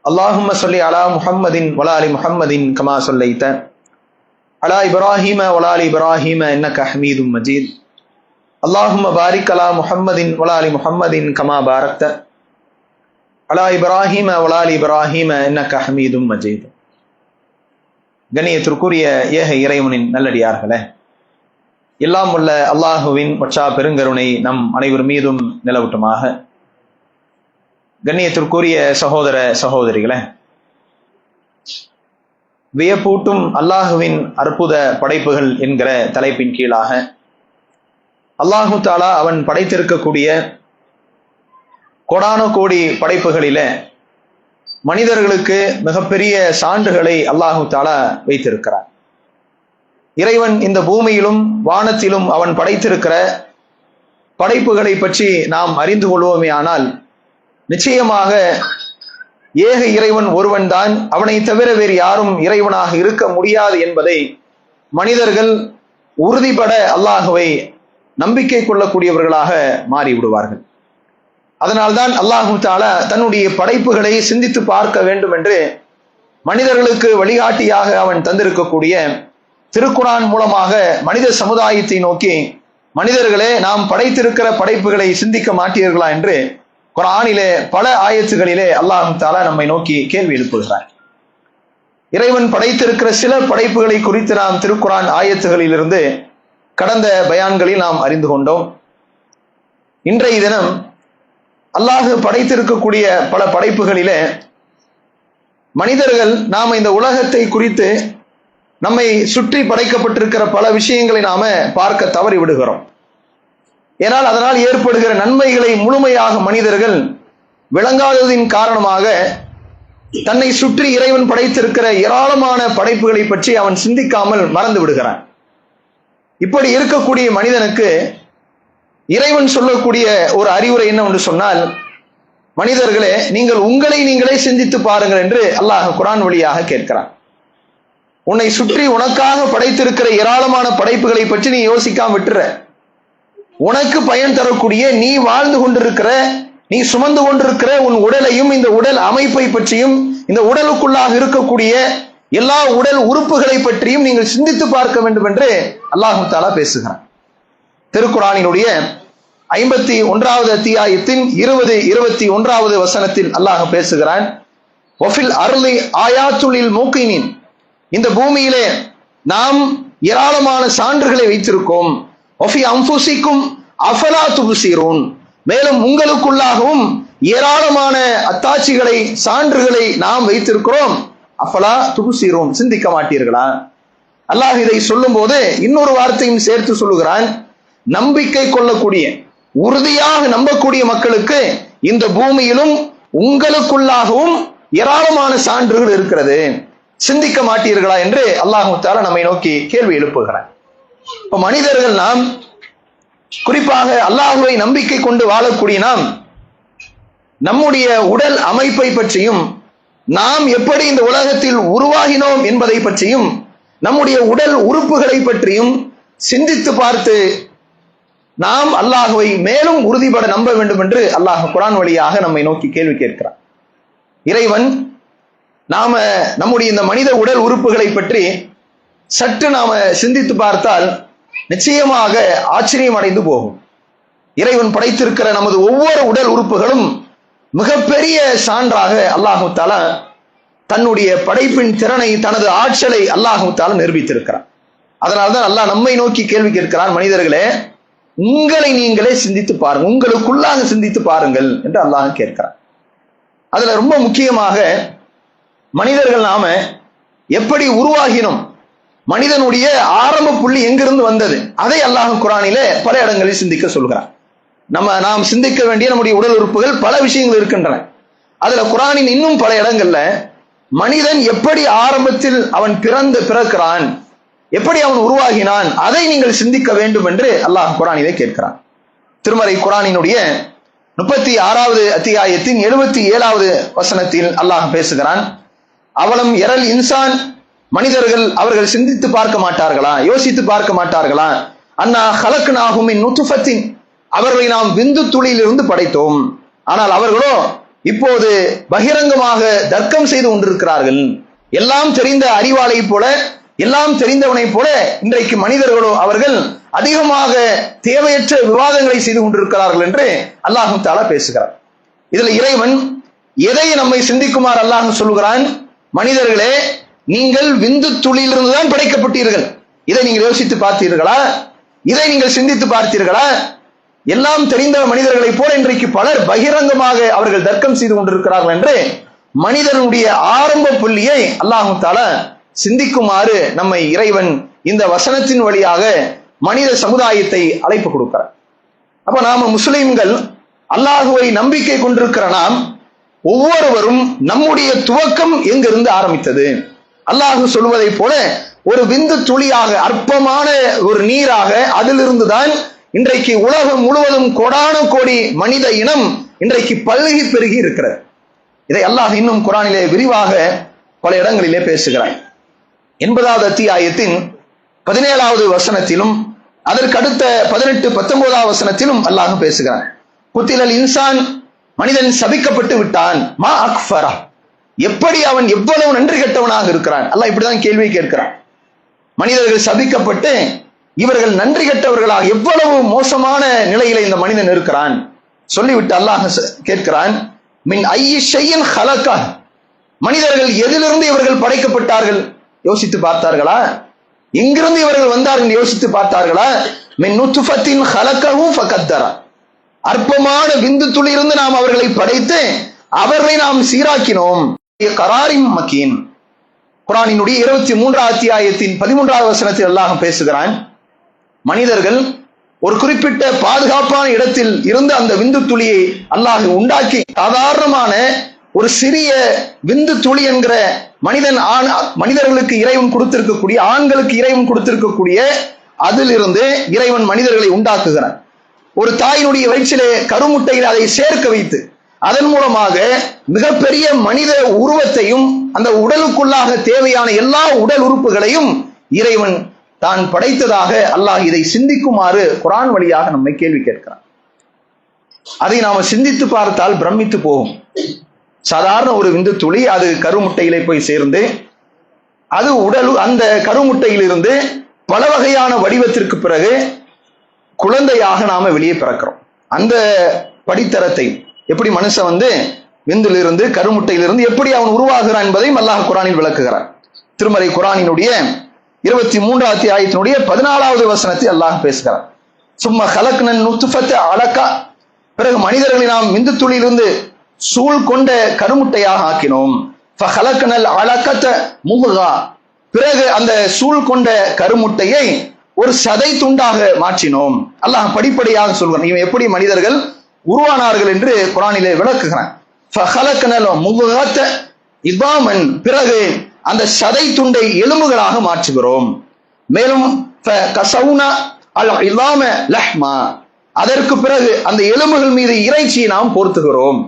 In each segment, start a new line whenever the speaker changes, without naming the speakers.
اللهم صل على محمد وعلى ال محمد كما صليت على ابراهيم وعلى ال ابراهيم انك حميد مجيد. اللهم بارك على محمد وعلى ال محمد كما باركت على ابراهيم وعلى ال ابراهيم انك حميد مجيد. கண்ணியத்திற்குரிய ஏக இறைவனின் நல்லடியார்களே, எல்லாம் உள்ள அல்லாஹுவின் வற்றா பெருங்கருணை நம் அனைவர் மீதும் நிலவட்டுமாக. கண்ணியத்திற்குரிய சகோதர சகோதரிகளே, வியப்பூட்டும் அல்லாஹுவின் அற்புத படைப்புகள் என்கிற தலைப்பின் கீழாக அல்லாஹு தாலா அவன் படைத்திருக்கக்கூடிய கோடான கோடி படைப்புகளில மனிதர்களுக்கு மிகப்பெரிய சான்றுகளை அல்லாஹு தாலா வைத்திருக்கிறார். இறைவன் இந்த பூமியிலும் வானத்திலும் அவன் படைத்திருக்கிற படைப்புகளை பற்றி நாம் அறிந்து கொள்வோமே ஆனால் நிச்சயமாக ஏக இறைவன் ஒருவன் தான், அவனை தவிர வேறு யாரும் இறைவனாக இருக்க முடியாது என்பதை மனிதர்கள் உறுதிபட அல்லாஹுவை நம்பிக்கை கொள்ளக்கூடியவர்களாக மாறிவிடுவார்கள். அதனால்தான் அல்லாஹு தாலா தன்னுடைய படைப்புகளை சிந்தித்து பார்க்க வேண்டும் என்று மனிதர்களுக்கு வழிகாட்டியாக அவன் தந்திருக்கக்கூடிய திருக்குரான் மூலமாக மனித சமுதாயத்தை நோக்கி, மனிதர்களே, நாம் படைத்திருக்கிற படைப்புகளை சிந்திக்க மாட்டீர்களா என்று குர்ஆனிலே பல ஆயத்துகளிலே அல்லாஹ் தஆலா நம்மை நோக்கி கேள்வி எழுப்புகிறார். இறைவன் படைத்திருக்கிற சில படைப்புகளை குறித்து நாம் திருக்குரான் ஆயத்துகளிலிருந்து கடந்த பயான்களில் நாம் அறிந்து கொண்டோம். இன்றைய தினம் அல்லாஹ் படைத்திருக்கக்கூடிய பல படைப்புகளிலே மனிதர்கள் நாம் இந்த உலகத்தை குறித்து நம்மை சுற்றி படைக்கப்பட்டிருக்கிற பல விஷயங்களை நாம பார்க்க தவறி விடுகிறோம். ஏனால் அதனால் ஏற்படுகிற நன்மைகளை முழுமையாக மனிதர்கள் விளங்காததின் காரணமாக தன்னை சுற்றி இறைவன் படைத்திருக்கிற ஏராளமான படைப்புகளை பற்றி அவன் சிந்திக்காமல் மறந்து விடுகிறான். இப்படி இருக்கக்கூடிய மனிதனுக்கு இறைவன் சொல்லக்கூடிய ஒரு அறிவுரை என்னவென்று சொன்னால், மனிதர்களே, நீங்கள் உங்களை நீங்களே சிந்தித்து பாருங்கள் என்று அல்லாஹ் குர்ஆன் வழியாக கேட்கிறான். உன்னை சுற்றி உனக்காக படைத்திருக்கிற ஏராளமான படைப்புகளை பற்றி நீ யோசிக்காம விட்டுற. உனக்கு பயன் தரக்கூடிய, நீ வாழ்ந்து கொண்டிருக்கிற, நீ சுமந்து கொண்டிருக்கிற உன் உடலையும் இந்த உடல் அமைப்பை பற்றியும் இந்த உடலுக்குள்ளாக இருக்கக்கூடிய எல்லா உடல் உறுப்புகளை பற்றியும் நீங்கள் சிந்தித்து பார்க்க வேண்டும் என்று அல்லாஹ் தஆலா பேசுகிறான். திருக்குர்ஆனினுடைய 51வது அத்தியாயத்தின் 20-21வது வசனத்தில் அல்லாஹ் பேசுகிறான். வஃபில் அர்லி ஆயாத்துல் மூகினின், இந்த பூமியிலே நாம் ஏராளமான சான்றுகளை வைத்திருக்கோம். வஃபி அன்ஃபுசிக்கும் அஃபலா துப்சிரூன், மேலும் உங்களுக்குள்ளாகவும் ஏராளமான அத்தாட்சிகளை சான்றுகளை நாம் வைத்திருக்கிறோம். அஃபலா துப்சிரூன், சிந்திக்க மாட்டீர்களா? அல்லாஹ் இதை சொல்லும் போது இன்னொரு வார்த்தையும் சேர்த்து சொல்லுகிறான். நம்பிக்கை கொள்ளக்கூடிய, உறுதியாக நம்பக்கூடிய மக்களுக்கு இந்த பூமியிலும் உங்களுக்குள்ளாகவும் ஏராளமான சான்றுகள் இருக்கிறது, சிந்திக்க மாட்டீர்களா என்று அல்லாஹ் தஆலா நம்மை நோக்கி கேள்வி எழுப்புகிறான். இப்ப மனிதர்கள் நாம், குறிப்பாக அல்லாஹ்வை நம்பிக்கை கொண்டு வாழக்கூடிய நாம், நம்முடைய உடல் அமைப்பை பற்றியும் நாம் எப்படி இந்த உலகத்தில் உருவாகினோம் என்பதை பற்றியும் நம்முடைய உடல் உறுப்புகளை பற்றியும் சிந்தித்து பார்த்து நாம் அல்லாஹ்வை மேலும் உறுதிபட நம்ப வேண்டும் என்று அல்லாஹ் குர்ஆன் வழியாக நம்மை நோக்கி கேள்வி கேட்கிறார். இறைவன் நாம நம்முடைய இந்த மனித உடல் உறுப்புகளை பற்றி சற்று நாம சிந்தித்து பார்த்தால் நிச்சயமாக ஆச்சரியம் அடைந்து போகும். இறைவன் படைத்திருக்கிற நமது ஒவ்வொரு உடல் உறுப்புகளும் மிகப்பெரிய சான்றாக அல்லாஹு தஆலா தன்னுடைய படைப்பின் திறனை, தனது ஆற்றலை அல்லாஹு தஆலா நிரூபித்திருக்கிறார். அதனால்தான் அல்லாஹ் நம்மை நோக்கி கேள்வி கேட்கிறான். மனிதர்களே, உங்களை நீங்களே சிந்தித்து பாருங்கள், உங்களுக்குள்ளாக சிந்தித்து பாருங்கள் என்று அல்லாஹ் கேட்கிறார். அதுல ரொம்ப முக்கியமாக மனிதர்கள் நாம எப்படி உருவாகினோம், மனிதனுடைய ஆரம்ப புள்ளி எங்கிருந்து வந்தது, அதை அல்லாஹ் குர்ஆனிலே பல இடங்களில் சிந்திக்க சொல்கிறார். நாம் சிந்திக்க வேண்டிய நம்முடைய உடல் உறுப்புகள் பல விஷயங்கள் இருக்கின்றன. அதுல குர்ஆனின் இன்னும் பல இடங்கள்ல மனிதன் எப்படி ஆரம்பத்தில் அவன் பிறக்கிறான், எப்படி அவன் உருவாகினான், அதை நீங்கள் சிந்திக்க வேண்டும் என்று அல்லாஹ் குர்ஆனிலே கேட்கிறான். திருமறை குர்ஆனினுடைய 36வது அத்தியாயத்தின் 77வது வசனத்தில் அல்லாஹ் பேசுகிறான். அவலம் எரல் இன்சான், மனிதர்கள் அவர்கள் சிந்தித்து பார்க்க மாட்டார்களா, யோசித்து பார்க்க மாட்டார்களா? அன்னா ஹலக்னாஹு மின் நுத்ஃபத்தின், அவர்களை நாம் விந்து துளியிலிருந்து படைத்தோம். ஆனால் அவர்களோ இப்போது பகிரங்கமாக தர்க்கம் செய்து கொண்டிருக்கிறார்கள். எல்லாம் தெரிந்த அறிவாளை போல, எல்லாம் தெரிந்தவனை போல இன்றைக்கு மனிதர்களோ அவர்கள் அதிகமாக தேவையற்ற விவாதங்களை செய்து கொண்டிருக்கிறார்கள் என்று அல்லாஹ் தஆலா பேசுகிறார். இதுல இறைவன் எதை நம்மை சிந்திக்குமாறு அல்லாஹ் சொல்லுகிறான்? மனிதர்களே, நீங்கள் விந்து துளியிலிருந்து தான் படைக்கப்பட்டீர்கள். இதை நீங்கள் யோசித்து பார்த்தீர்களா? இதை நீங்கள் சிந்தித்து பார்த்தீர்களா? எல்லாம் தெரிந்த மனிதர்களைப் போல இன்றைக்கு பலர் பகிரங்கமாக அவர்கள் தர்க்கம் செய்து கொண்டிருக்கிறார்கள் என்று மனிதனுடைய ஆரம்ப புள்ளியை அல்லாஹ் தஆலா சிந்திக்குமாறு நம்மை இறைவன் இந்த வசனத்தின் வழியாக மனித சமுதாயத்தை அழைப்பு கொடுக்கிறார். அப்ப நாம முஸ்லிம்கள் அல்லாஹுவை நம்பிக்கை கொண்டிருக்கிற நாம் ஒவ்வொருவரும் நம்முடைய துவக்கம் எங்கிருந்து ஆரம்பித்தது? அல்லாஹ் சொல்வதை போல ஒரு விந்து துளியாக, அற்பமான ஒரு நீராக அதிலிருந்து தான் இன்றைக்கு உலகம் முழுவதும் கோடான கோடி மனித இனம் இன்றைக்கு பல்கி பெருகி இருக்கிறது. இதை அல்லாஹ் இன்னும் குர்ஆனிலே விரிவாக பல இடங்களிலே பேசுகிறான். 80வது அத்தியாயத்தின் 17வது வசனத்திலும் அதற்கு அடுத்த 18, 19வது வசனத்திலும் அல்லாஹ் பேசுகிறான். குத்திலல் இன்சான், மனிதன் சபிக்கப்பட்டு விட்டான். மா அக்ஃபரா, எப்படி அவன் எவ்வளவு நன்றி கெட்டவனாக இருக்கிறான். அல்லாஹ் இப்படிதான் கேள்வி கேட்கிறான். மனிதர்கள் சபிக்கப்பட்டு இவர்கள் நன்றி கெட்டவர்களாக எவ்வளவு மோசமான நிலையில இந்த மனிதன் இருக்கிறான் சொல்லிவிட்டு அல்லாஹ் கேட்கிறான், மின் ஐயி ஷையின் ஹலகா, மனிதர்கள் எதிலிருந்து இவர்கள் படைக்கப்பட்டார்கள் யோசித்து பார்த்தார்களா? எங்கிருந்து இவர்கள் வந்தார்கள் யோசித்து பார்த்தார்களா? மின் நுத்ஃபத்தின் ஹலகஹு ஃபகத்தரா, அற்பமான விந்து துளியிலிருந்து நாம் அவர்களை படைத்து அவர்களை நாம் சீராக்கினோம். கராரின் மக்கீன், குர்ஆனினுடைய 23வது அத்தியாயத்தின் 13வது வசனத்தில் அல்லாஹ் பேசுகிறான். மனிதர்கள் ஒரு குறிப்பிட்ட பாதுகாப்பான இடத்தில் இருந்து அந்த விந்து துளியை அல்லாஹ் உண்டாக்கி, சாதாரணமான ஒரு சிறிய விந்து துளி என்கிற மனிதர்களுக்கு இறைவன் கொடுத்திருக்கக்கூடிய, ஆண்களுக்கு இறைவன் கொடுத்திருக்கக்கூடிய அதிலிருந்து இறைவன் மனிதர்களை உண்டாக்குகிறான். ஒரு தாயினுடைய வயிற்றிலே கருமுட்டையில் அதை சேர்க்க வைத்து அதன் மூலமாக மிகப்பெரிய மனித உருவத்தையும் அந்த உடலுக்குள்ளாக தேவையான எல்லா உடல் உறுப்புகளையும் இறைவன் தான் படைத்ததாக அல்லாஹ் இதை சிந்திக்குமாறு குர்ஆன் வழியாக நம்மை கேள்வி கேட்கிறான். அதை நாம சிந்தித்து பார்த்தால் பிரமித்து போகும். சாதாரண ஒரு விந்து துளி அது கருமுட்டையிலே போய் சேர்ந்து அது அந்த கருமுட்டையிலிருந்து பல வகையான வடிவத்திற்கு பிறகு குழந்தையாக நாம வெளியே பிறக்கிறோம். அந்த படித்தரத்தை எப்படி மனுஷன் விந்திலிருந்து கருமுட்டையிலிருந்து எப்படி அவன் உருவாகிறான் என்பதையும் அல்லாஹ் குர்ஆனில் விளக்குகிறான். திருமறை குர்ஆனினுடைய 23வது அத்தியாயத்தினுடைய 14வது வசனத்தை அல்லாஹ் பேசுகிறான். சும்மா ஹலக்னன் நுத்ஃபத அலகா, பிறகு மனிதர்களை நாம் விந்து துளியிலிருந்து சூழ் கொண்ட கருமுட்டையாக ஆக்கினோம். ஃபஹலக்னல் அலகத முஹ்கா, பிறகு அந்த சூழ் கொண்ட கருமுட்டையை ஒரு சதை துண்டாக மாற்றினோம். அல்லாஹ் படிப்படியாக சொல்கிறான் இவன் எப்படி மனிதர்கள் உருவானார்கள் என்று குர்ஆனிலே விளக்குகிறான். ஃபஹலக்னல் முஹ்கத இதாமன், பிறகு அந்த சதை துண்டை எலும்புகளாக மாற்றுகிறோம். மேலும் ஃபகஸௌனா அல் இதாம லஹ்மா, அதற்கு பிறகு அந்த எலும்புகள் மீது இறைச்சியை நாம் பொருத்துகிறோம்.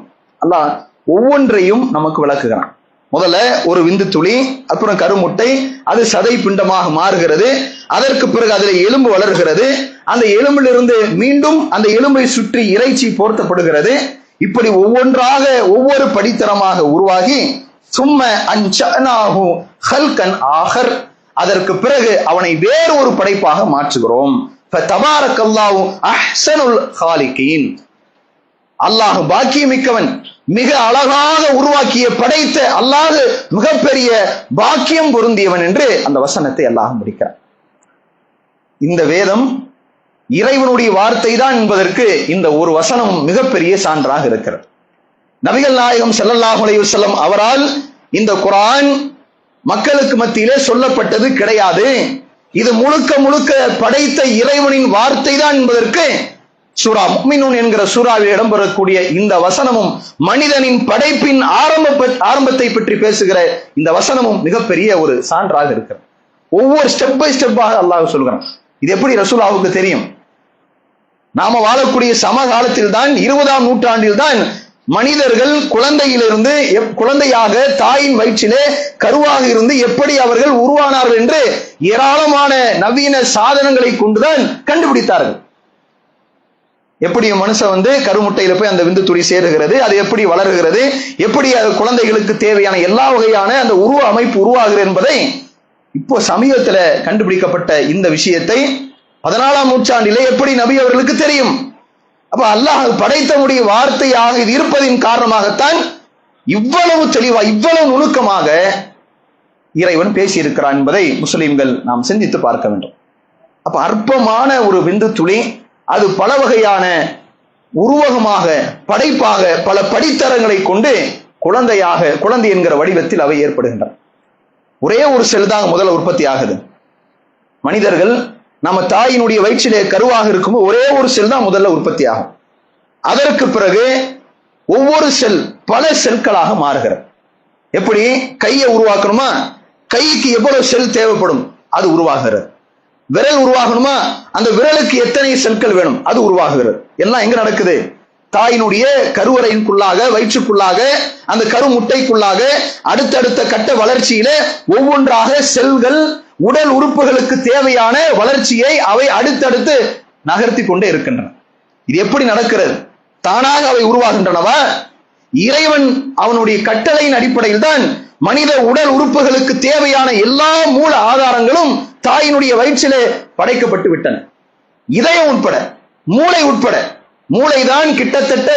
அல்லாஹ் ஒவ்வொன்றையும் நமக்கு விளக்குகிறான். முதல்ல ஒரு விந்து துளி, அப்புறம் கருமுட்டை, அது சதை பிண்டமாக மாறுகிறது. அதற்கு பிறகு அதில் எலும்பு வளர்கிறது. அந்த எலும்பிலிருந்து மீண்டும் அந்த எலும்பை சுற்றி இறைச்சி போர்த்தப்படுகிறது. இப்படி ஒவ்வொன்றாக ஒவ்வொரு படித்தரமாக உருவாகி சும்ம அன்ஷஅனாஹு ஹல்கன் ஆகர், அதற்கு பிறகு அவனை வேறு ஒரு படைப்பாக மாற்றுகிறோம். ஃபதபாரக்கல்லாஹு அஹ்ஸனுல் காலிகீன், அல்லாஹ் பாக்கியமிக்கவன், மிக அழகாக உருவாக்கிய படைத்த அல்லாஹ் மிகப்பெரிய பாக்கியம் பொருந்தியவன் என்று அந்த வசனத்தை அல்லாஹ் முடிக்கிறார். இந்த வேதம் இறைவனுடைய வார்த்தை தான் என்பதற்கு இந்த ஒரு வசனம் மிகப்பெரிய சான்றாக இருக்கிறது. நபிகள் நாயகம் ஸல்லல்லாஹு அலைஹி வஸல்லம் அவரால் இந்த குர்ஆன் மக்களுக்கு மத்தியிலே சொல்லப்பட்டது கிடையாது. இது முழுக்க முழுக்க படைத்த இறைவனின் வார்த்தை தான் என்பதற்கு சூரா முஃமினூன் என்கிற சூராவில் இடம்பெறக்கூடிய இந்த வசனமும், மனிதனின் படைப்பின் ஆரம்பத்தை பற்றி பேசுகிற இந்த வசனமும் மிகப்பெரிய ஒரு சான்றாக இருக்கிறது. ஒவ்வொரு ஸ்டெப் பை ஸ்டெப்பாக அல்லாஹ் சொல்கிறான். இது எப்படி ரசூலுல்லாஹ்வுக்கு தெரியும்? நாம வாழக்கூடிய சமகாலத்தில் தான், 20ஆம் நூற்றாண்டில் தான் மனிதர்கள் குழந்தையிலிருந்து குழந்தையாக தாயின் வயிற்றிலே கருவாக இருந்து எப்படி அவர்கள் உருவானார்கள் என்று ஏராளமான நவீன சாதனங்களை கொண்டுதான் கண்டுபிடித்தார்கள். எப்படி மனுஷன் கருமுட்டையில போய் அந்த விந்து துளி சேருகிறது, அது எப்படி வளருகிறது, எப்படி அது குழந்தைகளுக்கு தேவையான எல்லா வகையான அந்த உருவ அமைப்பு உருவாகிறது என்பதை இப்போ சமீபத்துல கண்டுபிடிக்கப்பட்ட இந்த விஷயத்தை 14ஆம் நூற்றாண்டிலே எப்படி நபி அவர்களுக்கு தெரியும்? அப்ப அல்லாஹ் படைத்தவனுடைய வார்த்தையாக இது இருப்பதின் காரணமாகத்தான் இவ்வளவு தெளிவா இவ்வளவு நுணுக்கமாக இறைவன் பேசியிருக்கிறான் என்பதை முஸ்லிம்கள் நாம் சிந்தித்து பார்க்க வேண்டும். அப்ப அற்பமான ஒரு விந்து துளி அது பல வகையான உருவகமாக படைப்பாக பல படித்தரங்களை கொண்டு குழந்தை என்கிற வடிவத்தில் அவை ஏற்படுகின்றன. ஒரே ஒரு செல் தான் முதல்ல உற்பத்தி ஆகுது. மனிதர்கள் நம்ம தாயினுடைய வயிற்றிலே கருவாக இருக்கும்போது ஒரே ஒரு செல் தான் முதல்ல உற்பத்தி ஆகும். அதற்கு பிறகு ஒவ்வொரு செல் பல செல்களாக மாறுகிறது. எப்படி கையை உருவாக்கணுமா, கைக்கு எவ்வளவு செல் தேவைப்படும் அது உருவாகிறது. விரல் உருவாகணுமா, அந்த விரலுக்கு எத்தனை செல்கள் வேணும் அது உருவாகிறது. எல்லாம் எங்க நடக்குது? தாயினுடைய கருவறைக்குள்ளாக வயிற்றுக்குள்ளாக அந்த கருமுட்டைக்குள்ளாக அடுத்தடுத்த கட்ட வளர்ச்சியில ஒவ்வொன்றாக செல்கள் உடல் உறுப்புகளுக்கு தேவையான வளர்ச்சியை அவை அடுத்தடுத்து நகர்த்தி கொண்டே இருக்கின்றன. இது எப்படி நடக்கிறது? தானாக அவை உருவாகின்றனவா? இறைவன் அவனுடைய கட்டளையின் அடிப்படையில் தான் மனித உடல் உறுப்புகளுக்கு தேவையான எல்லா மூல ஆதாரங்களும் தாயினுடைய வயிற்றிலே படைக்கப்பட்டு விட்டன. இதயம் உட்பட, மூளை உட்பட. மூளைதான் கிட்டத்தட்ட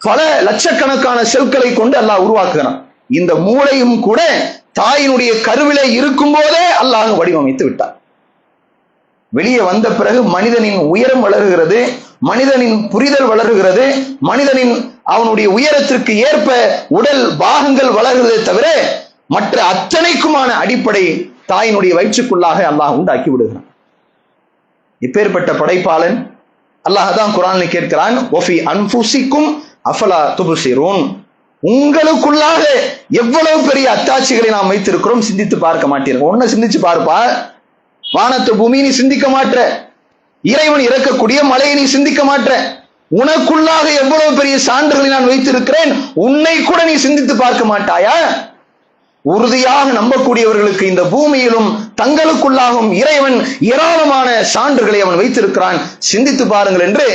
பல லட்சக்கணக்கான செல்களை கொண்டு அல்லாஹ் உருவாக்குகிறான். இந்த மூளையும் கூட தாயினுடைய கருவிலே இருக்கும் போதே அல்லாஹ் வடிவமைத்து விட்டார். வெளியே வந்த பிறகு மனிதனின் உயரம் வளருகிறது, மனிதனின் புரிதல் வளருகிறது, மனிதனின் அவனுடைய உயரத்திற்கு ஏற்ப உடல் பாகங்கள் வளர்கிறதே தவிர மற்ற அத்தனைக்குமான அடிப்படை தாயினுடைய வயிற்றுக்குள்ளாக அல்லாஹ் உண்டாக்கி விடுகிறான். இப்பேற்பட்ட படைப்பாளன் அல்லாஹ் தான் குர்ஆன்ல கேட்கிறான், ஒஃபி அன்ஃபுசிக்கும் அஃபலா துப்சிரூன், உங்களுக்குள்ளாக எவ்வளவு பெரிய அத்தாட்சிகளை நாம் வைத்திருக்கிறோம், சிந்தித்து பார்க்க மாட்டீர்கள். ஒன்ன சிந்திச்சு பார்ப்பா, வானத்தை பூமி நீ சிந்திக்க மாட்ட, இறைவன் இறக்கக்கூடிய மலையை நீ சிந்திக்க மாட்ட, உனக்குள்ளாக எவ்வளவு பெரிய சான்றுகளை நான் வைத்திருக்கிறேன், உன்னை கூட நீ சிந்தித்து பார்க்க மாட்டாயா? உறுதியாக நம்பக்கூடியவர்களுக்கு இந்த பூமியிலும் தங்களுக்குள்ளாகவும் இறைவன் ஏராளமான சான்றுகளை அவன் வைத்திருக்கிறான், சிந்தித்து பாருங்கள் என்று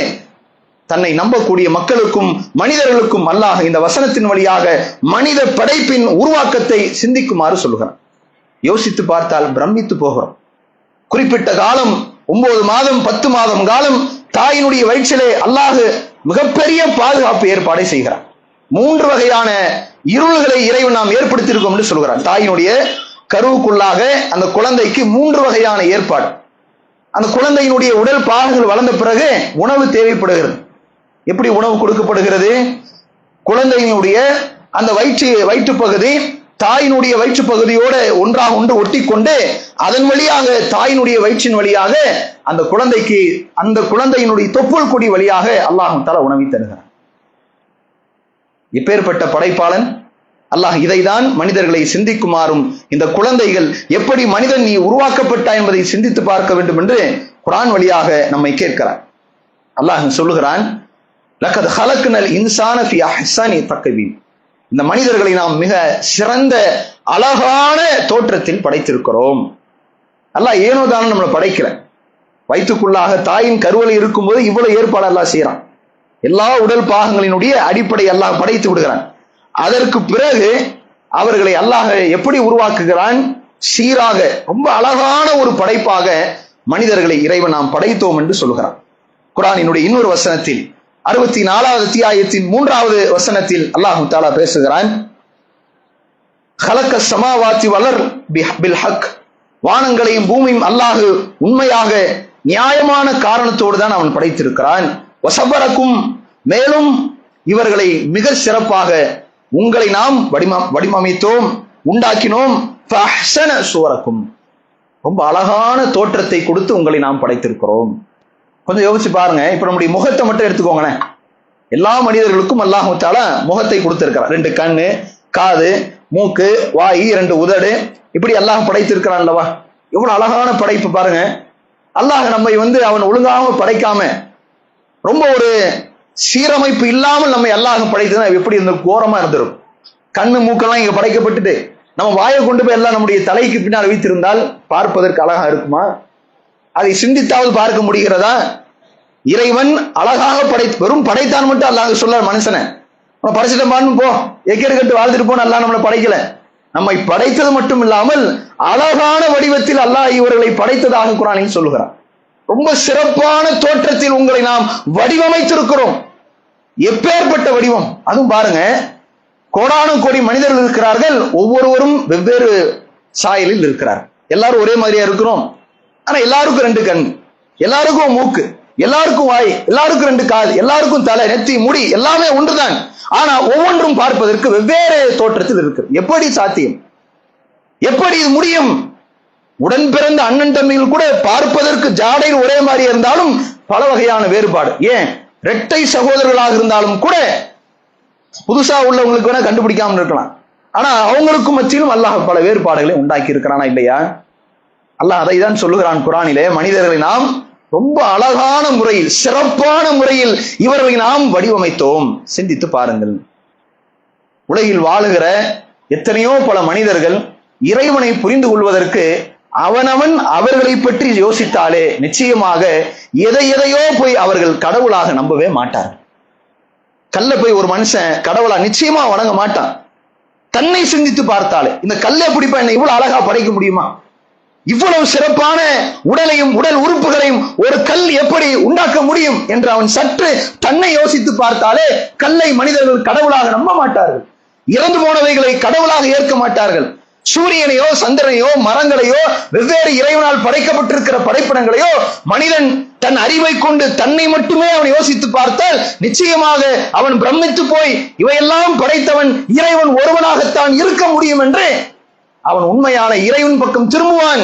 தன்னை நம்பக்கூடிய மக்களுக்கும் மனிதர்களுக்கும் அல்லாஹ் இந்த வசனத்தின் வழியாக மனித படைப்பின் உருவாக்கத்தை சிந்திக்குமாறு சொல்கிறான். யோசித்து பார்த்தால் பிரமித்து போகிறோம். குறிப்பிட்ட காலம் 9 மாதம் 10 மாதம் காலம் தாயினுடைய வயிற்றிலே அல்லாஹ் மிகப்பெரிய பாதுகாப்பு ஏற்பாடை செய்கிறான். 3 வகையான இருள்களை இறைவன் நாம் ஏற்படுத்தியிருக்கோம் என்று சொல்கிறான். தாயினுடைய கருவுக்குள்ளாக அந்த குழந்தைக்கு 3 வகையான ஏற்பாடு. அந்த குழந்தையினுடைய உடல் பாகங்கள் வளர்ந்த பிறகு உணவு தேவைப்படுகிறது. எப்படி உணவு கொடுக்கப்படுகிறது? குழந்தையினுடைய அந்த வயிற்று பகுதி தாயினுடைய வயிற்று பகுதியோடு ஒன்றாக ஒன்று ஒட்டி கொண்டு அதன் வழியாக தாயினுடைய வயிற்றின் வழியாக அந்த குழந்தையினுடைய தொப்புள் கொடி வழியாக அல்லாஹ் தஆலா உணவை தருகிறான். இப்பேற்பட்ட படைப்பாளன் அல்லாஹ் இதைதான் மனிதர்களை சிந்திக்குமாறும் இந்த குழந்தைகள் எப்படி மனிதன் நீ உருவாக்கப்பட்டாய் என்பதை சிந்தித்து பார்க்க வேண்டும் என்று குர்ஆன் வழியாக நம்மை கேட்கிறான். அல்லாஹ் சொல்லுகிறான், லக்கத் ஹலக்னல் இன்சான ஃபி அஹ்ஸனி தக்வீம், இந்த மனிதர்களை நாம் மிக சிறந்த அழகான தோற்றத்தில் படைத்திருக்கிறோம். அல்லாஹ் ஏனோ தானே நம்மளை படைக்கல. வயிற்றுக்குள்ளாக தாயின் கருவறை இருக்கும்போது இவ்வளவு ஏற்பாடு அல்லாஹ் செய்யறான். எல்லா உடல் பாகங்களினுடைய அடிப்படை அல்லாஹ் படைத்து விடுகிறான். அதற்கு பிறகு அவர்களை அல்லாஹ் எப்படி உருவாக்குகிறான்? சீராக ரொம்ப அழகான ஒரு படைப்பாக மனிதர்களை இறைவன் நாம் படைத்தோம் என்று சொல்கிறான். குர்ஆனினுடைய இன்னொரு வசனத்தில் 64வது அத்தியாயத்தின் 3வது வசனத்தில் அல்லாஹ் தஆலா பேசுகிறான், ஹலக்க ஸமாவாத்தி வலர் பில் ஹக், வானங்களையும் பூமியும் அல்லாஹ் உண்மையாக நியாயமான காரணத்தோடு தான் அவன் படைத்திருக்கிறான். வஸபரக்கும், மேலும் இவர்களை மிக சிறப்பாக உங்களை நாம் வடிவமைத்தோம், உண்டாக்கினோம். ஃபஅஹ்ஸன சூரக்கும், ரொம்ப அழகான தோற்றத்தை கொடுத்து உங்களை நாம் படைத்திருக்கிறோம். கொஞ்சம் யோசிச்சு பாருங்க. இப்ப நம்முடைய முகத்தை மட்டும் எடுத்துக்கோங்களேன். எல்லா மனிதர்களுக்கும் அல்லாஹ் தஆலா முகத்தை கொடுத்திருக்கிறான். 2 கண்ணு, காது, மூக்கு, வாய், 2 உதடு, இப்படி அல்லாஹ் படைத்திருக்கிறான் அல்லவா? எவ்வளவு அழகான படைப்பு பாருங்க. அல்லாஹ் நம்மை அவன் ஒழுங்காக படைக்காம ரொம்ப ஒரு சீரமைப்பு இல்லாமல் நம்மை அல்லாஹ் படைத்தது எப்படி இருந்த கோரமா இருந்திரும். கண்ணு மூக்கெல்லாம் இங்க படைக்கப்பட்டுட்டு நம்ம வாயை கொண்டு போய் எல்லாம் நம்முடைய தலைக்கு பின்னால் வைத்திருந்தால் பார்ப்பதற்கு அழகா இருக்குமா? அதை சிந்தித்தாவது பார்க்க முடிகிறதா? இறைவன் அழகாக வெறும் படைத்தான் மட்டும் அல்லாஹ் சொல்ல மனுஷனை படைச்சிட்டோம் போ எக்கேடு கட்டு வாழ்ந்துட்டு போன அல்லாஹ் நம்மளை படைக்கல. நம்மை படைத்தது மட்டும் இல்லாமல் அழகான வடிவத்தில் அல்லாஹ் இவர்களை படைத்ததாக குர்ஆனில் சொல்லுகிறார். ரொம்ப சிறப்பான தோற்றத்தில் உங்களை நாம் வடிவமைத்திருக்கிறோம். எப்பேற்பட்ட வடிவம்! அதுவும் பாருங்க, கோடானு கோடி மனிதர்கள் இருக்கிறார்கள், ஒவ்வொருவரும் வெவ்வேறு சாயலில் இருக்கிறார். எல்லாரும் ஒரே மாதிரியா இருக்கிறோம். ஆனா எல்லாருக்கும் 2 கண், எல்லாருக்கும் மூக்கு, எல்லாருக்கும் வாய், எல்லாருக்கும் 2 காது, எல்லாருக்கும் தலை, நெத்தி, முடி எல்லாமே ஒன்றுதான். ஆனா ஒவ்வொன்றும் பார்ப்பதற்கு வெவ்வேறு தோற்றத்தில் இருக்கு. எப்படி சாத்தியம்? எப்படி இது முடியும்? உடன் பிறந்த அண்ணன் தம்பிகள் கூட பார்ப்பதற்கு ஜாடையில் ஒரே மாதிரி இருந்தாலும் பல வகையான வேறுபாடு. ஏன் இரட்டை சகோதரர்களாக இருந்தாலும் கூட புதுசா உள்ளவங்களுக்கு வேணா கண்டுபிடிக்காம இருக்கலாம். ஆனா அவங்களுக்கும் மத்தியிலும் அல்லாஹ் பல வேறுபாடுகளை உண்டாக்கி இருக்கிறானா இல்லையா? அல்லாஹ் அதை தான் சொல்லுகிறான் குர்ஆனிலே, மனிதர்களை நாம் ரொம்ப அழகான முறையில், சிறப்பான முறையில் இவர்களை நாம் வடிவமைத்தோம். சிந்தித்து பாருங்கள். உலகில் வாழுகிற எத்தனையோ பல மனிதர்கள் இறைவனை புரிந்து கொள்வதற்கு அவனவன் அவர்களை பற்றி யோசித்தாலே நிச்சயமாக எதையோ போய் அவர்கள் கடவுளாக நம்பவே மாட்டார். கல்ல போய் ஒரு மனுஷன் கடவுளா நிச்சயமா வணங்க மாட்டான். தன்னை சிந்தித்து பார்த்தாலே, இந்த கல்லை பிடிப்பா என்ன இவ்வளவு அழகா படைக்க முடியுமா? இவ்வளவு சிறப்பான உடலையும் உடல் உறுப்புகளையும் ஒரு கல் எப்படி உண்டாக்க முடியும் என்று அவன் சற்று தன்னை யோசித்து பார்த்தாலே கல்லை மனிதர்கள் கடவுளாக நம்ப மாட்டார்கள். இறந்து போனவைகளை கடவுளாக ஏற்க மாட்டார்கள். சூரியனையோ சந்திரனையோ மரங்களையோ வெவ்வேறு இறைவனால் படைக்கப்பட்டிருக்கிற படைப்பிடங்களையோ மனிதன் தன் அறிவை கொண்டு தன்னை மட்டுமே அவன் யோசித்து பார்த்தால் நிச்சயமாக அவன் பிரமித்து போய் இவையெல்லாம் படைத்தவன் இறைவன் ஒருவனாகத்தான் இருக்க முடியும் என்று அவன் உண்மையான இறைவன் பக்கம் திரும்புவான்.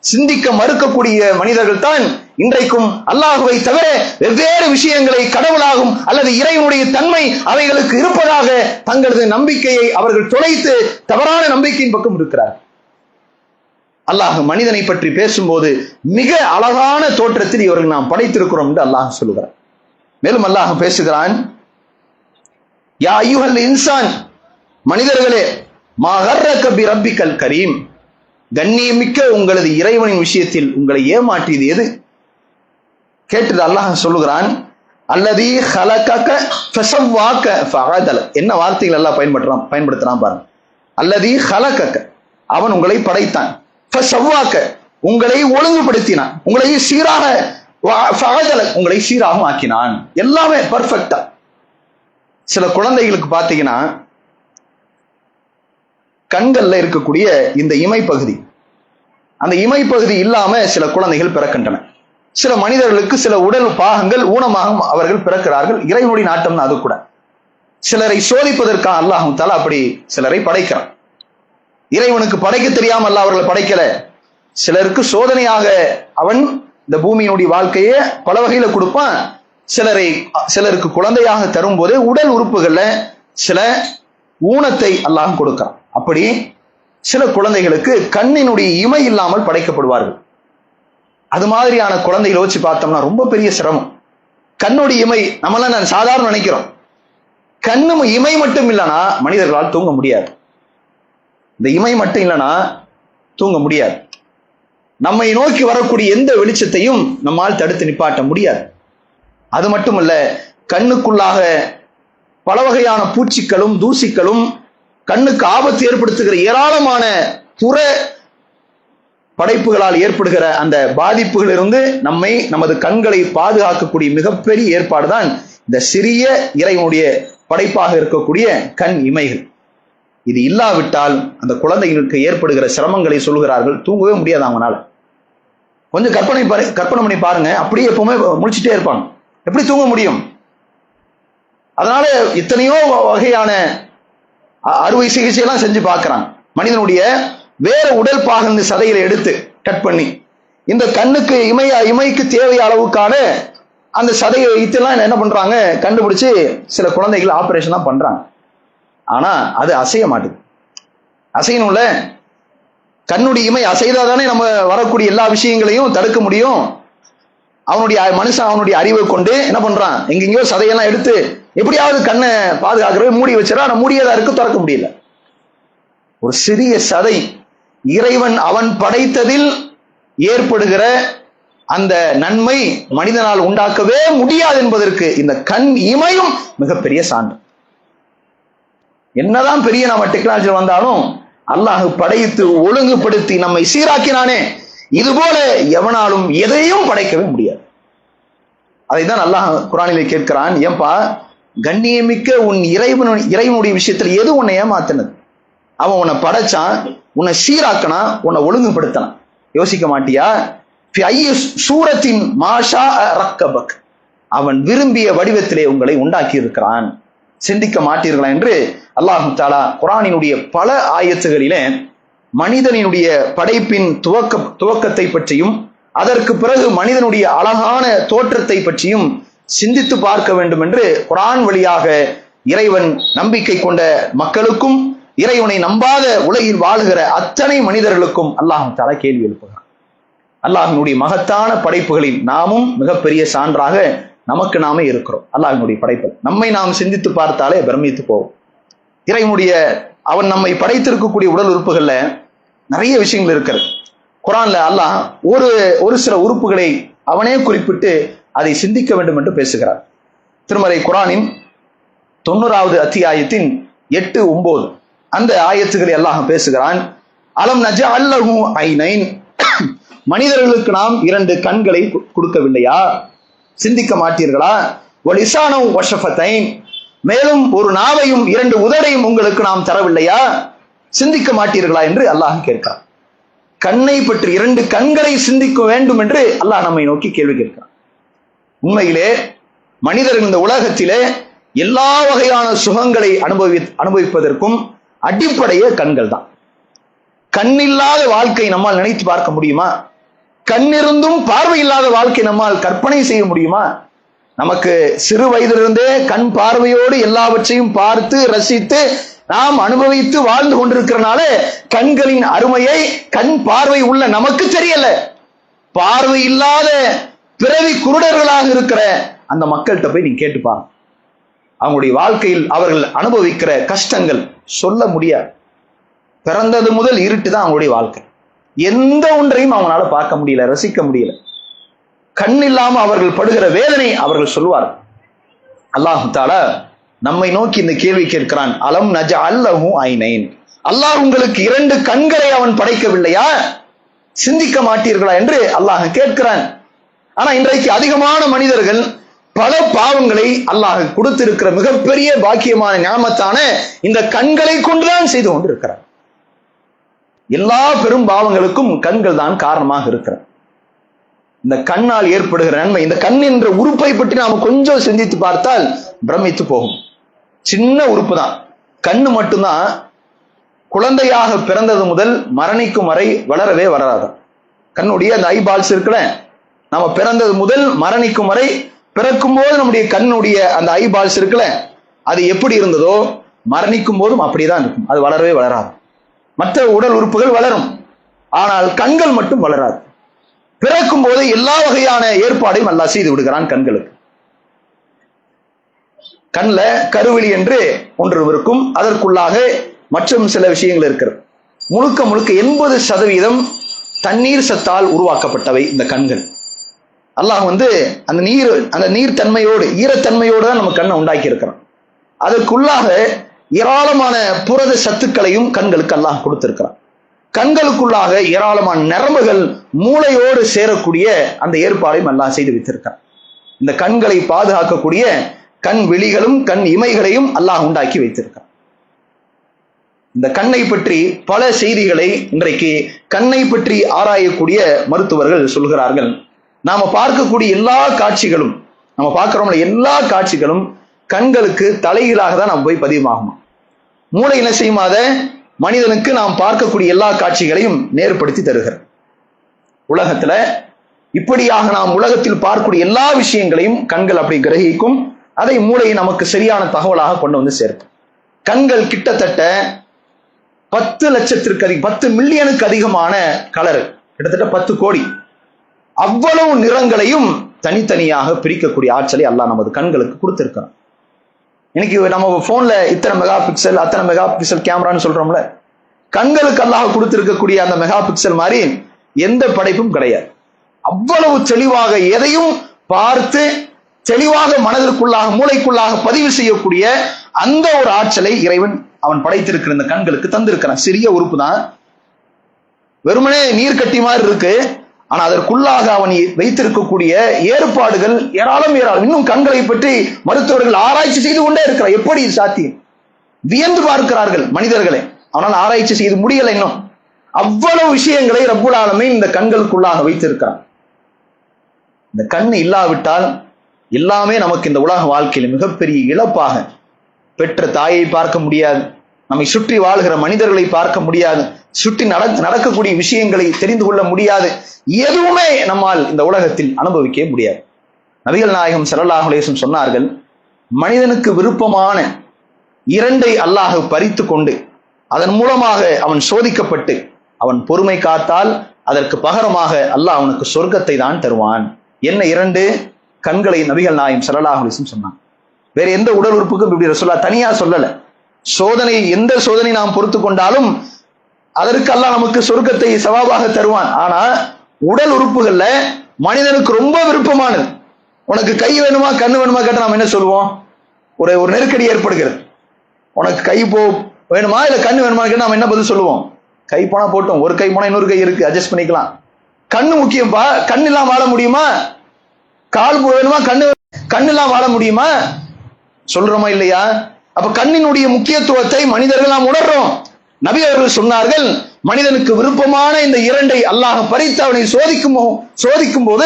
சிந்திக்க மறுக்கக்கூடிய மனிதர்கள் தான் இன்றைக்கும் அல்லாஹுவை தவிர வெவ்வேறு விஷயங்களை கடவுளாகும் அல்லது இறைவனுடைய தன்மை அவைகளுக்கு இருப்பதாக தங்களது நம்பிக்கையை அவர்கள் தொலைத்து தவறான நம்பிக்கையின் பக்கம் இருக்கிறார். அல்லாஹ் மனிதனை பற்றி பேசும்போது மிக அழகான தோற்றத்தில் இவர்கள் நாம் படைத்திருக்கிறோம் என்று அல்லாஹ் சொல்லுகிறார். மேலும் அல்லாஹ் பேசுகிறான், யா அய்யுஹல் இன்சான், மனிதர்களே, மா கர்ரக பி ரப்பிக்கல் கரீம், கண்ணியமிக்க உங்களது இறைவனின் விஷயத்தில் உங்களை ஏமாற்றியது எது? கேட்டது அல்லாஹ் சொல்லுகிறான், அல்லதி ஹலகக ஃபஸவ்வாக ஃபஅதல. என்ன வார்த்தைகள் எல்லாம் பயன்படுத்துறான் பாருங்க. அல்லதி ஹலகக, அவன் உங்களை படைத்தான், ஃபஸவ்வாக உங்களை ஒழுங்குபடுத்தினான், உங்களை சீராக, ஃபஅதல உங்களை சீராக ஆக்கினான். எல்லாமே பர்ஃபெக்டா. சில குழந்தைகளுக்கு பாத்தீங்கன்னா கண்கள்ல இருக்கக்கூடிய இந்த இமைப்பகுதி, அந்த இமைப்பகுதி இல்லாம சில குழந்தைகள் பிறக்கின்றன. சில மனிதர்களுக்கு சில உடல் பாகங்கள் ஊனமாக அவர்கள் பிறக்கிறார்கள். இறைவனுடைய நாட்டம் அது கூட. சிலரை சோதிப்பதற்காக அல்லாஹ் தஆலா அப்படி சிலரை படைக்கிறான். இறைவனுக்கு படைக்க தெரியாம அல்லாஹ் அவர்களை படைக்கல. சிலருக்கு சோதனையாக அவன் இந்த பூமியினுடைய வாழ்க்கையை பல வகையில கொடுப்பான். சிலருக்கு குழந்தையாக தரும் போது உடல் உறுப்புகள்ல சில ஊனத்தை அல்லாஹ் கொடுக்கிறான். அப்படி சில குழந்தைகளுக்கு கண்ணினுடைய இமை இல்லாமல் படைக்கப்படுவார்கள். அது மாதிரியான குழந்தைகளை வச்சு பார்த்தோம்னா ரொம்ப பெரிய சிரமம். கண்ணுடைய இமை நம்மளாம் நான் சாதாரண நினைக்கிறோம். கண்ணும் இமை மட்டும் இல்லைன்னா மனிதர்களால் தூங்க முடியாது. இந்த இமை மட்டும் இல்லைன்னா தூங்க முடியாது. நம்மை நோக்கி வரக்கூடிய எந்த வெளிச்சத்தையும் நம்மால் தடுத்து நிப்பாட்ட முடியாது. அது மட்டுமல்ல, கண்ணுக்குள்ளாக பல வகையான பூச்சிகளும் தூசிகளும் கண்ணுக்கு ஆபத்து ஏற்படுத்துகிற ஏராளமான புற படைப்புகளால் ஏற்படுகிற அந்த பாதிப்புகளிலிருந்து நமது கண்களை பாதுகாக்கக்கூடிய மிகப்பெரிய ஏற்பாடுதான் இந்த சிறிய இறைவனுடைய படைப்பாக இருக்கக்கூடிய கண் இமைகள். இது இல்லாவிட்டால் அந்த குழந்தைகளுக்கு ஏற்படுகிற சிரமங்களை சொல்கிறார்கள். தூங்கவே முடியாது அவங்களால. கொஞ்சம் கற்பனை பண்ணி பாருங்க. அப்படியே எப்பவுமே முழிச்சுட்டே இருப்பாங்க. எப்படி தூங்க முடியும்? அதனால எத்தனையோ வகையான அறுவை சிகிச்சை எல்லாம் செஞ்சு பார்க்கிறாங்க. மனிதனுடைய வேற உடல் பாகம் சதையில எடுத்து கட் பண்ணி இந்த கண்ணுக்கு இமைக்கு தேவைய அளவுக்கான அந்த சதையை வைத்தெல்லாம் என்ன பண்றாங்க, கண்டுபிடிச்சு சில குழந்தைகள் ஆபரேஷன் தான் பண்றாங்க. ஆனா அது அசைய மாட்டுது. அசையணும்ல, கண்ணுடைய இமை அசைதாதானே நம்ம வரக்கூடிய எல்லா விஷயங்களையும் தடுக்க முடியும். அவனுடைய அறிவை கொண்டு என்ன பண்றான், எங்கெங்கயோ சதையெல்லாம் எடுத்து எப்படியாவது கண்ணை பாதுகாக்கிறவே மூடி வச்சிடா. ஆனா மூடியதா இருக்கு, திறக்க முடியல. ஒரு சிறிய சதை இறைவன் அவன் படைத்ததில் ஏற்படுகிற அந்த நன்மை மனிதனால் உண்டாக்கவே முடியாது என்பதற்கு இந்த கண் இமையும் மிகப்பெரிய சான்று. என்னதான் பெரிய நம்ம டெக்னாலஜி வந்தாலும் அல்லாஹ் படைத்து ஒழுங்குபடுத்தி நம்மை சீராக்கினானே, இது போல எவனாலும் எதையும் படைக்கவே முடியாது. அதைதான் அல்லாஹ் குர்ஆனிலே கேட்கிறான், ஏன்பா கண்ணியமிக்க உன் இறைவனுடைய விஷயத்துல எது உன்னை ஏமாத்தினது? அவன் உன்னை படைச்சான், உன்னை சீராக்கினா, உன்னை ஒழுங்குபடுத்தினான். யோசிக்க மாட்டியா? சூரத்தின் மாஷா ரக்கபக், அவன் விரும்பிய வடிவத்திலே உங்களை உண்டாக்கி இருக்கிறான், சிந்திக்க மாட்டீர்களா என்று அல்லாஹ் தஆலா குர்ஆனினுடைய பல ஆயத்துகளிலே மனிதனினுடைய படைப்பின் துவக்கத்தை பற்றியும் அதற்கு பிறகு மனிதனுடைய அழகான தோற்றத்தை பற்றியும் சிந்தித்து பார்க்க வேண்டும் என்று குர்ஆன் வழியாக இறைவன் நம்பிக்கை கொண்ட மக்களுக்கும் இறைவனை நம்பாத உலகில் வாழ்கிற அத்தனை மனிதர்களுக்கும் அல்லாஹ் தஆலா கேள்வி எழுப்புகிறான். அல்லாஹ்வினுடைய மகத்தான படைப்புகளில் நாமும் மிகப்பெரிய சான்றாக நமக்கு நாமே இருக்கிறோம். அல்லாஹ்வினுடைய படைப்புகள் நம்மை நாம் சிந்தித்து பார்த்தாலே பிரமித்து போவோம். இறைவனுடைய அவன் நம்மை படைத்திருக்கக்கூடிய உடல் உறுப்புகள்ல நிறைய விஷயங்கள் இருக்கிறது. குர்ஆன்ல அல்லாஹ் ஒரு சில உறுப்புகளை அவனே குறிப்பிட்டு அதை சிந்திக்க வேண்டும் என்று பேசுகிறார். திருமறை குர்ஆனின் 90வது அத்தியாயத்தின் 8, 9 அந்த ஆயத்துக்களை அல்லாஹ் பேசுகிறான். அலம் நஜஅல் லஹு ஐனைன், மனிதர்களுக்கு நாம் 2 கண்களை கொடுக்கவில்லையா? சிந்திக்க மாட்டீர்களா? வலிசானு வஷஃபத்தைன், மேலும் ஒரு நாவையும் 2 உதடையும் உங்களுக்கு நாம் தரவில்லையா? சிந்திக்க மாட்டீர்களா என்று அல்லாஹ் கேட்கிறான். கண்ணை பற்றி 2 கண்களை சிந்திக்க வேண்டும் என்று அல்லாஹ் நம்மை நோக்கி கேள்வி கேட்கிறான். உண்மையிலே மனிதர்கள் இந்த உலகத்திலே எல்லா வகையான சுகங்களை அனுபவிப்பதற்கும் அடிப்படையே கண்கள் தான். கண்ணில்லாத வாழ்க்கை நம்மால் நினைத்து பார்க்க முடியுமா? கண்ணிருந்தும் பார்வை இல்லாத வாழ்க்கை நம்மால் கற்பனை செய்ய முடியுமா? நமக்கு சிறு வயதிலிருந்தே கண் பார்வையோடு எல்லாவற்றையும் பார்த்து ரசித்து நாம் அனுபவித்து வாழ்ந்து கொண்டிருக்கிறனால கண்களின் அருமையை கண் பார்வை உள்ள நமக்கு தெரியல. பார்வை இல்லாத பிறவி குருடர்களாக இருக்கிற அந்த மக்கள்கிட்ட போய் நீங்க கேட்டுப்பாங்க. அவங்களுடைய வாழ்க்கையில் அவர்கள் அனுபவிக்கிற கஷ்டங்கள் சொல்ல முடியாது. பிறந்தது முதல் இருட்டு தான் அவங்களுடைய வாழ்க்கை. எந்த ஒன்றையும் அவங்களால பார்க்க முடியல, ரசிக்க முடியல. கண் இல்லாம அவர்கள் படுகிற வேதனை அவர்கள் சொல்லுவார்கள். அல்லாஹ் தஆலா நம்மை நோக்கி இந்த கேள்வி கேட்கிறான். அலம் நஜஅல் லஹு ஐனைன், அல்லாஹ் உங்களுக்கு 2 கண்களை அவன் படைக்கவில்லையா? சிந்திக்க மாட்டீர்களா என்று அல்லாஹ் கேட்கிறான். ஆனா இன்றைக்கு அதிகமான மனிதர்கள் பல பாவங்களை அல்லாஹ் கொடுத்திருக்கிற மிகப்பெரிய பாக்கியமான ஞாமத்தான இந்த கண்களை கொண்டுதான் செய்து கொண்டிருக்கிறார். எல்லா பெரும் பாவங்களுக்கும் கண்கள் தான் காரணமாக இருக்கிறது. இந்த கண்ணால் ஏற்படுகிற நன்மை, இந்த கண் என்ற உறுப்பை பற்றி நாம கொஞ்சம் சிந்தித்து பார்த்தால் பிரமித்து போகும். சின்ன உறுப்பு தான், கண்ணு மட்டும்தான். குழந்தையாக பிறந்தது முதல் மரணிக்கும் வரை வளரவே வளராது. கண்ணுடைய அந்த ஐபால்ஸ் இருக்குல்ல, நம்ம பிறந்தது முதல் மரணிக்கும் வரை, பிறக்கும் போது நம்முடைய கண்ணுடைய அந்த ஐபால்ஸ் இருக்குல்ல, அது எப்படி இருந்ததோ மரணிக்கும் போதும் அப்படிதான் இருக்கும். அது வளரவே வளராது. மற்ற உடல் உறுப்புகள் வளரும், ஆனால் கண்கள் மட்டும் வளராது. பிறக்கும் போது எல்லா வகையான ஏற்பாடையும் அல்லாஹ் செய்து விடுகிறான் கண்களுக்கு. கண்ல கருவிழி என்று ஒன்று இருக்கும், அதற்குள்ளாக மற்றும் சில விஷயங்கள் இருக்கிறது. முழுக்க 80% தண்ணீர் சத்தால் உருவாக்கப்பட்டவை இந்த கண்கள். அல்லாஹ் அந்த நீர் தன்மையோடு ஈரத்தன்மையோடு தான் நம்ம கண்ணை உண்டாக்கி இருக்கிறோம். அதற்குள்ளாக ஏராளமான புரத சத்துக்களையும் கண்களுக்கு அல்லாஹ் கொடுத்திருக்கிறான். கண்களுக்குள்ளாக ஏராளமான நரம்புகள் மூளையோடு சேரக்கூடிய அந்த ஏற்பாடையும் அல்லாஹ் செய்து வைத்திருக்கிறான். இந்த கண்களை பாதுகாக்கக்கூடிய கண் விழிகளும் கண் இமைகளையும் அல்லாஹ் உண்டாக்கி வைத்திருக்கிறான். இந்த கண்ணை பற்றி பல செய்திகளை இன்றைக்கு கண்ணை பற்றி ஆராயக்கூடிய மருத்துவர்கள் சொல்கிறார்கள். நாம பார்க்கக்கூடிய எல்லா காட்சிகளும், நம்ம பார்க்கிறோம்ல, எல்லா காட்சிகளும் கண்களுக்கு தலைகீழாக தான் நம்ம போய் பதிவாகுமா. மூளை என்ன செய்யுமாத மனிதனுக்கு நாம் பார்க்கக்கூடிய எல்லா காட்சிகளையும் நேர்படுத்தி தருகிறது. உலகத்துல இப்படியாக நாம் உலகத்தில் பார்க்கக்கூடிய எல்லா விஷயங்களையும் கண்கள் அப்படி கிரகிக்கும். அதை மூளை நமக்கு சரியான தகவலாக கொண்டு வந்து சேர்க்கும். கண்கள் கிட்டத்தட்ட 10 மில்லியனுக்கு அதிகமான கலர், கிட்டத்தட்ட 10 கோடி, அவ்வளவு நிறங்களையும் தனித்தனியாக பிரிக்கக்கூடிய ஆற்றலை அல்லாஹ் நமது கண்களுக்கு கொடுத்திருக்கிறான். இன்னைக்கு நம்ம போன்ல இத்தனை மெகா பிக்சல் அத்தனை மெகா பிக்சல் கேமரான்னு சொல்றோம்ல, கண்களுக்கு அல்லாஹ் கொடுத்திருக்கக்கூடிய அந்த மெகா பிக்சல் மாதிரி எந்த படைப்பும் கிடையாது. அவ்வளவு தெளிவாக எதையும் பார்த்து தெளிவாக மனதிற்குள்ளாக மூளைக்குள்ளாக பதிவு செய்யக்கூடிய அந்த ஒரு ஆற்றலை இறைவன் அவன் படைத்திருக்கிற இந்த கண்களுக்கு தந்திருக்கிறான். சிறிய உறுப்பு தான், வெறுமனே நீர் கட்டி மாதிரி இருக்கு. ஆனா அதற்குள்ளாக அவன் வைத்திருக்கக்கூடிய ஏற்பாடுகள் ஏராளம். இன்னும் கண்களை பற்றி மருத்துவர்கள் ஆராய்ச்சி செய்து கொண்டே இருக்கிறார். எப்படி சாத்தியம்? வியந்து பார்க்கிறார்கள் மனிதர்களை, ஆனால் ஆராய்ச்சி செய்து முடியல இன்னும். அவ்வளவு விஷயங்களை ரப்புல் ஆலமீன் இந்த கண்களுக்குள்ளாக வைத்திருக்கிறான். இந்த கண் இல்லாவிட்டால் எல்லாமே நமக்கு இந்த உலக வாழ்க்கையில் மிகப்பெரிய இழப்பாக. பெற்ற தாயை பார்க்க முடியாது, நம்மை சுற்றி வாழ்கிற மனிதர்களை பார்க்க முடியாது, சுற்றி நடக்கக்கூடிய விஷயங்களை தெரிந்து கொள்ள முடியாது. எதுவுமே நம்மால் இந்த உலகத்தில் அனுபவிக்க முடியாது. நபிகள் நாயகம் ஸல்லல்லாஹு அலைஹி வஸல்லம் சொன்னார்கள், மனிதனுக்கு விருப்பமான இரண்டை அல்லாஹ் பறித்து கொண்டு அதன் மூலமாக அவன் சோதிக்கப்பட்டு அவன் பொறுமை காத்தால் அதற்கு பகரமாக அல்லாஹ் அவனுக்கு சொர்க்கத்தை தான் தருவான். என்ன இரண்டு? கண்களை நபிகள் நாயகம் ஸல்லல்லாஹு அலைஹி வஸல்லம் சொன்னான். வேற எந்த உடல் உறுப்புக்கும் இப்படி ரசூலுல்லாஹ் தனியா சொல்லல. சோதனை, எந்த சோதனை நாம் பொறுத்து கொண்டாலும் அதற்கு அல்லாஹ் நமக்கு சொர்க்கத்தை சவாபாக தருவான். ஆனா உடல் உறுப்புகள்ல மனிதனுக்கு ரொம்ப விருப்பமானது, உனக்கு கை வேணுமா கண்ணு வேணுமா கேட்ட நாம் என்ன சொல்லுவோம்? ஒரு நெருக்கடி ஏற்படுகிறது. உனக்கு கை வேணுமா இல்ல கண்ணு வேணுமா கேட்ட நாம் என்ன பதில் சொல்லுவோம்? கை போனா போட்டோம், ஒரு கை போனா இன்னொரு கை இருக்கு, அட்ஜஸ்ட் பண்ணிக்கலாம். கண்ணு முக்கியம்பா, கண்ணு இல்லாம வாழ முடியுமா? கால் வேணுமா கண்ணு இல்லாம வாழ முடியுமா? சொல்றோமா இல்லையா? அப்ப கண்ணினுடைய முக்கியத்துவத்தை மனிதர்கள் நாம் உணர்றோம். நபி அவர்கள் சொன்னார்கள், மனிதனுக்கு விருப்பமான இந்த இரண்டை அல்லாஹ் பறித்து அவனை சோதிக்கும் போது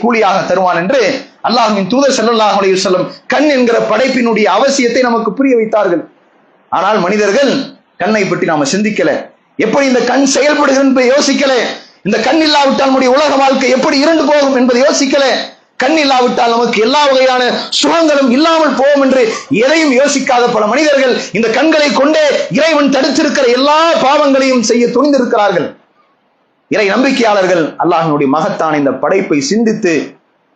கூலியாக தருவான் என்று அல்லாஹ்வின் தூதர் ஸல்லல்லாஹு அலைஹி வஸல்லம் கண் என்கிற படைப்பினுடைய அவசியத்தை நமக்கு புரிய வைத்தார்கள். ஆனால் மனிதர்கள் கண்ணை பற்றி நாம சிந்திக்கல, எப்படி இந்த கண் செயல்படுகிறது என்பதை யோசிக்கல, இந்த கண் இல்லாவிட்டால் நம்முடைய உலக வாழ்க்கை எப்படி இருண்டு போகும் என்பதை யோசிக்கல, கண் இல்லாவிட்டால் நமக்கு எல்லா வகையான சுகங்களும் இல்லாமல் போகும் என்று எதையும் யோசிக்காத பல மனிதர்கள் இந்த கண்களை கொண்டே இறைவன் தடுத்திருக்கிற எல்லா பாவங்களையும் செய்ய துணிந்திருக்கிறார்கள். இறை நம்பிக்கையாளர்கள் அல்லாஹ்வினுடைய மகத்தான இந்த படைப்பை சிந்தித்து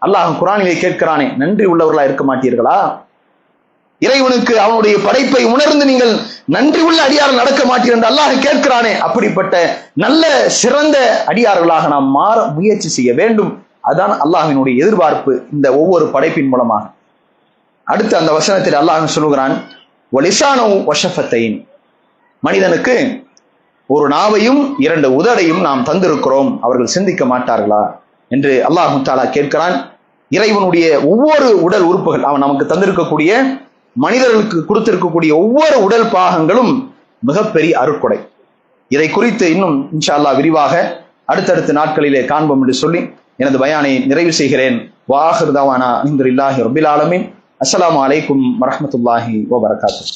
அல்லாஹ் குர்ஆனிலே கேட்கிறானே, நன்றி உள்ளவர்களா இருக்க மாட்டீர்களா? இறைவனுக்கு அவனுடைய படைப்பை உணர்ந்து நீங்கள் நன்றி உள்ள அடியார்கள் நடக்க மாட்டீர்கள் என்று அல்லாஹ் கேட்கிறானே, அப்படிப்பட்ட நல்ல சிறந்த அடியார்களாக நாம் மாற முயற்சி செய்ய வேண்டும். அதுதான் அல்லாஹ்வினுடைய எதிர்பார்ப்பு இந்த ஒவ்வொரு படைப்பின் மூலமாக. அடுத்து அந்த வசனத்தில் அல்லாஹ் சொல்லுகிறான், வலிசானு வஷஃபத்தைன், மனிதனுக்கு ஒரு நாவையும் இரண்டு உதடையும் நாம் தந்திருக்கிறோம், அவர்கள் சிந்திக்க மாட்டார்களா என்று அல்லாஹ் தஆலா கேட்கிறான். இறைவனுடைய ஒவ்வொரு உடல் உறுப்புகள், அவன் நமக்கு தந்திருக்கக்கூடிய மனிதர்களுக்கு கொடுத்திருக்கக்கூடிய ஒவ்வொரு உடல் பாகங்களும் மிகப்பெரிய அருட்கொடை. இதை குறித்து இன்னும் இன்ஷா அல்லாஹ் விரிவாக அடுத்தடுத்த நாட்களிலே காண்போம் என்று சொல்லி எனது பயானை நிறைவு செய்கிறேன். வாஹிர் தவானா அல்ஹம்துலில்லாஹி ரப்பில் ஆலமீன். அஸ்ஸலாமு அலைக்கும் வரஹ்மத்துல்லாஹி வபரகாத்துஹு.